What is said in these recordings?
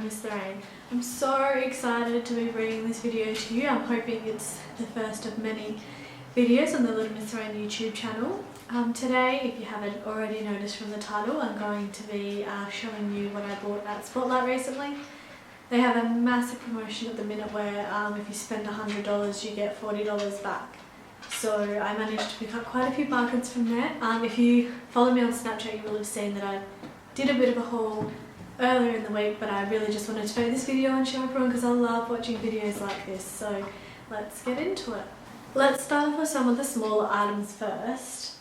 Miss Lorraine. I'm so excited to be bringing this video to you. I'm hoping it's the first of many videos on the Little Miss Lorraine YouTube channel. Today, if you haven't already noticed from the title, I'm going to be showing you what I bought at Spotlight recently. They have a massive promotion at the minute where if you spend $100 you get $40 back. So I managed to pick up quite a few bargains from there. If you follow me on Snapchat, you will have seen that I did a bit of a haul earlier in the week, but I really just wanted to make this video and show everyone because I love watching videos like this. So let's get into it. Let's start off with some of the smaller items first.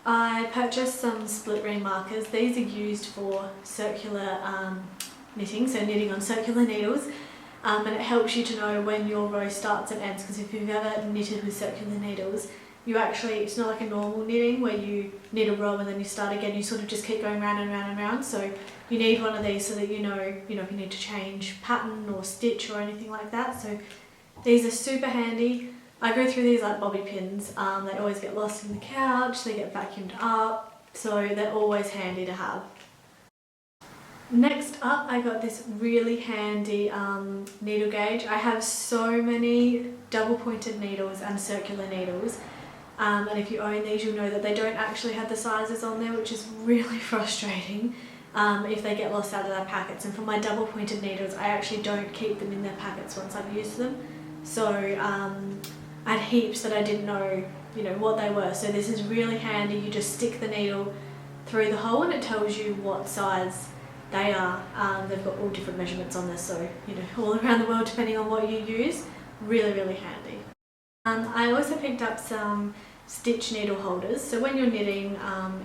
I purchased some split ring markers. These are used for circular knitting, so knitting on circular needles. And it helps you to know when your row starts and ends, because if you've ever knitted with circular needles, it's not like a normal knitting where you knit a row and then you start again. You sort of just keep going round and round and round. So you need one of these so that you know if you need to change pattern or stitch or anything like that. So these are super handy. I go through these like bobby pins. They always get lost in the couch, they get vacuumed up, so they're always handy to have. Next up, I got this really handy needle gauge. I have so many double pointed needles and circular needles, and if you own these you'll know that they don't actually have the sizes on there, which is really frustrating if they get lost out of their packets. And for my double pointed needles, I actually don't keep them in their packets once I've used them. So I had heaps that I didn't know what they were. So this is really handy. You just stick the needle through the hole and it tells you what size they are. They've got all different measurements on this, so all around the world depending on what you use. Really, really handy. I also picked up some stitch needle holders. So when you're knitting,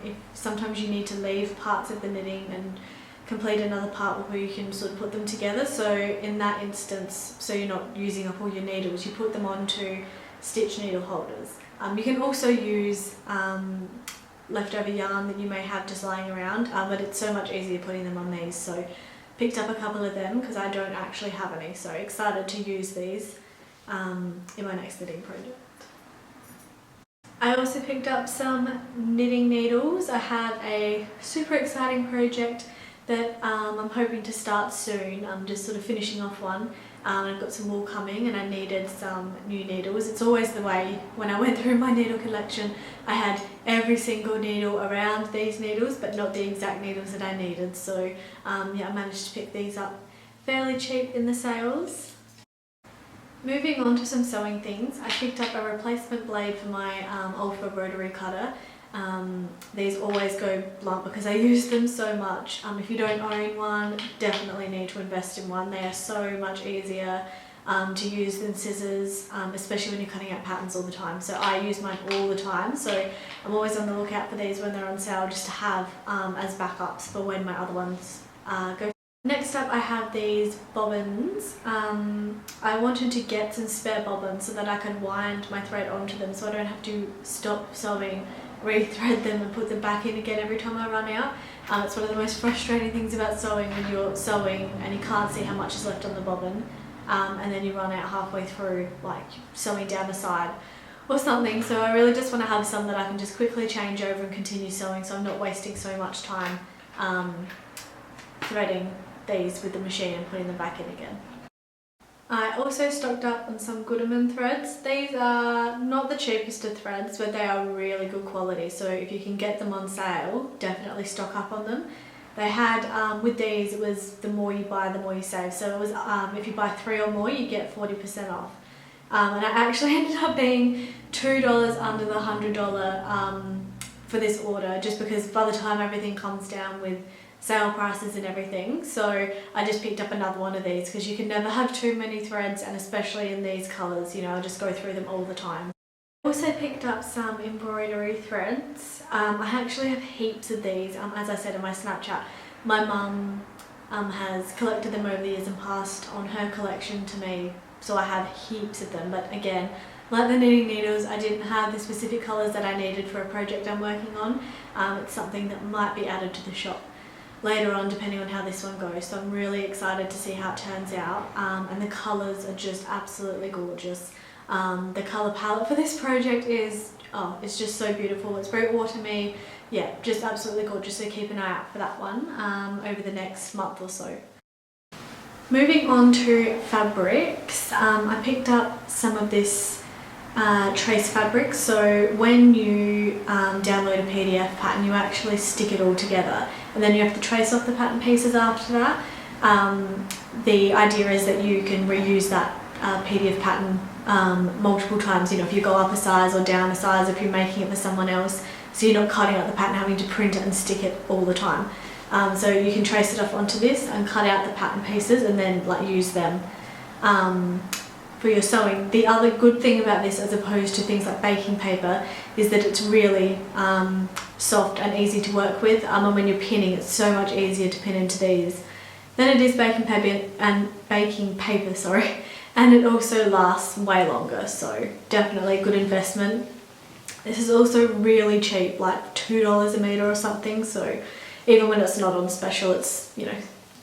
if sometimes you need to leave parts of the knitting and complete another part where you can sort of put them together. So in that instance, so you're not using up all your needles, you put them onto stitch needle holders. You can also use leftover yarn that you may have just lying around, but it's so much easier putting them on these. So picked up a couple of them because I don't actually have any, so excited to use these in my next knitting project. I also picked up some knitting needles. I have a super exciting project that I'm hoping to start soon. I'm just sort of finishing off one. I've got some wool coming and I needed some new needles. It's always the way when I went through my needle collection. I had every single needle around these needles but not the exact needles that I needed. So yeah, I managed to pick these up fairly cheap in the sales. Moving on to some sewing things, I picked up a replacement blade for my Ultra rotary cutter. These always go blunt because I use them so much. If you don't own one, definitely need to invest in one. They are so much easier to use than scissors, especially when you're cutting out patterns all the time. So I use mine all the time, so I'm always on the lookout for these when they're on sale, just to have as backups for when my other ones go. Next up, I have these bobbins. I wanted to get some spare bobbins so that I could wind my thread onto them so I don't have to stop sewing, rethread them and put them back in again every time I run out. It's one of the most frustrating things about sewing, when you're sewing and you can't see how much is left on the bobbin, and then you run out halfway through, like sewing down the side or something. So I really just want to have some that I can just quickly change over and continue sewing, so I'm not wasting so much time threading these with the machine and putting them back in again. I also stocked up on some Gooderman threads. These are not the cheapest of threads, but they are really good quality, so if you can get them on sale, definitely stock up on them. They had, with these, it was the more you buy, the more you save. So it was, if you buy 3 or more, you get 40% off. And I actually ended up being $2 under the $100 for this order, just because by the time everything comes down with sale prices and everything. So I just picked up another one of these because you can never have too many threads, and especially in these colours, I just go through them all the time. I also picked up some embroidery threads. I actually have heaps of these. As I said in my Snapchat, my mum has collected them over the years and passed on her collection to me, so I have heaps of them. But again, like the knitting needles, I didn't have the specific colours that I needed for a project I'm working on. It's something that might be added to the shop later on depending on how this one goes, so I'm really excited to see how it turns out. And the colours are just absolutely gorgeous. The colour palette for this project is, it's just so beautiful. It's very autumny, yeah, just absolutely gorgeous, so keep an eye out for that one over the next month or so. Moving on to fabrics, I picked up some of this trace fabric. So when you download a PDF pattern, you actually stick it all together, and then you have to trace off the pattern pieces after that. The idea is that you can reuse that PDF pattern multiple times, you know, if you go up a size or down a size, if you're making it for someone else, so you're not cutting out the pattern, having to print it and stick it all the time. So you can trace it off onto this and cut out the pattern pieces and then like use them for your sewing. The other good thing about this, as opposed to things like baking paper, is that it's really soft and easy to work with, and when you're pinning, it's so much easier to pin into these than it is baking paper, sorry. And it also lasts way longer, so definitely a good investment. This is also really cheap, like $2 a metre or something, so even when it's not on special, it's, you know,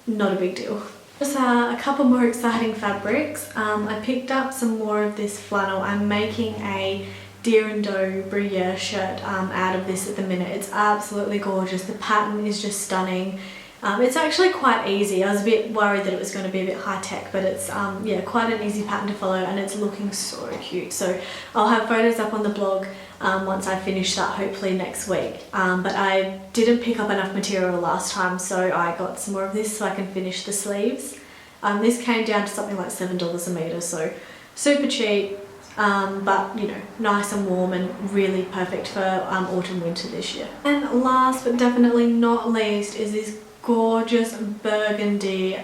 not a big deal. Just a couple more exciting fabrics. I picked up some more of this flannel. I'm making a deer and doe bruyere shirt out of this at the minute. It's absolutely gorgeous. The pattern is just stunning. It's actually quite easy. I was a bit worried that it was going to be a bit high tech, but it's yeah, quite an easy pattern to follow, and it's looking so cute. So I'll have photos up on the blog once I finish that, hopefully next week. But I didn't pick up enough material last time, so I got some more of this so I can finish the sleeves. This came down to something like $7 a metre, so super cheap, but you know, nice and warm and really perfect for autumn winter this year. And last but definitely not least is this gorgeous burgundy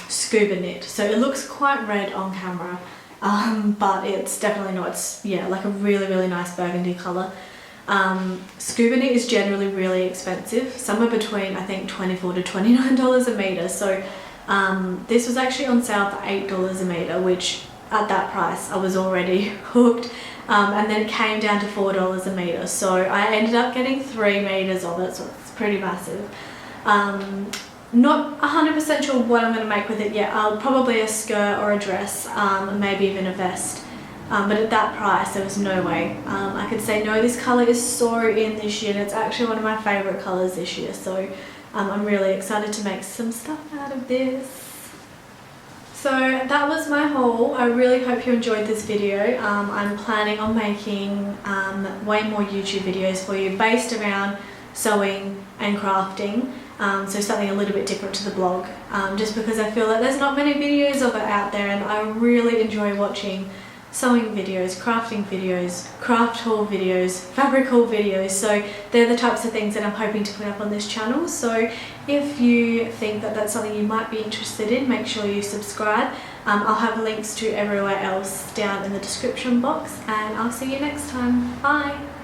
scuba knit. So it looks quite red on camera, but it's definitely not. It's, yeah, like a really nice burgundy colour. Scuba knit is generally really expensive, somewhere between I think $24 to $29 a metre. So this was actually on sale for $8 a metre, which at that price I was already hooked. And then it came down to $4 a metre, so I ended up getting 3 metres of it, so it's pretty massive. Not 100% sure what I'm going to make with it yet. Probably a skirt or a dress, maybe even a vest. But at that price, there was no way I could say no. This colour is so in this year, and it's actually one of my favourite colours this year. So I'm really excited to make some stuff out of this. So that was my haul. I really hope you enjoyed this video. I'm planning on making way more YouTube videos for you based around sewing and crafting. So something a little bit different to the blog, just because I feel like there's not many videos of it out there, and I really enjoy watching sewing videos, crafting videos, craft haul videos, fabric haul videos. So they're the types of things that I'm hoping to put up on this channel. So if you think that that's something you might be interested in, make sure you subscribe. I'll have links to everywhere else down in the description box, and I'll see you next time. Bye!